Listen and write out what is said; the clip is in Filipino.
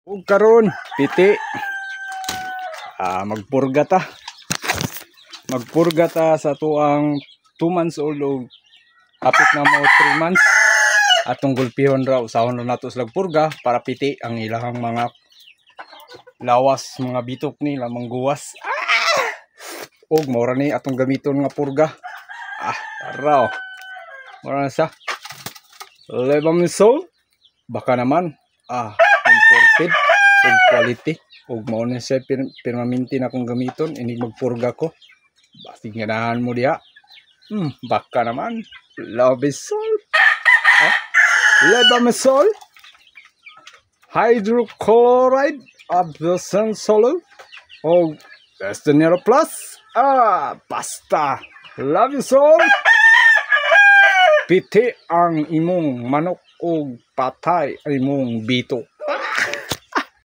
Ug karon piti magpurga ta sa tuang 2 months old o kapit na mo 3 months atong gulpihon raw usahon na nato sila purga para piti ang ilahang mga lawas, mga bitok nila mangguwas. Og mora ni atong gamiton nga purga. Tara. Mora na siya. Levamisol baka naman imported og quality og mao na siya permanente na akong gamiton inig magpurga ko. Basig ganahan mo diha. Baka naman Levamisol. Levamisol hydrochloride of the sensol o Estanero Plus. Basta Levamisol piti ang imong manok og patay ang imong bitok.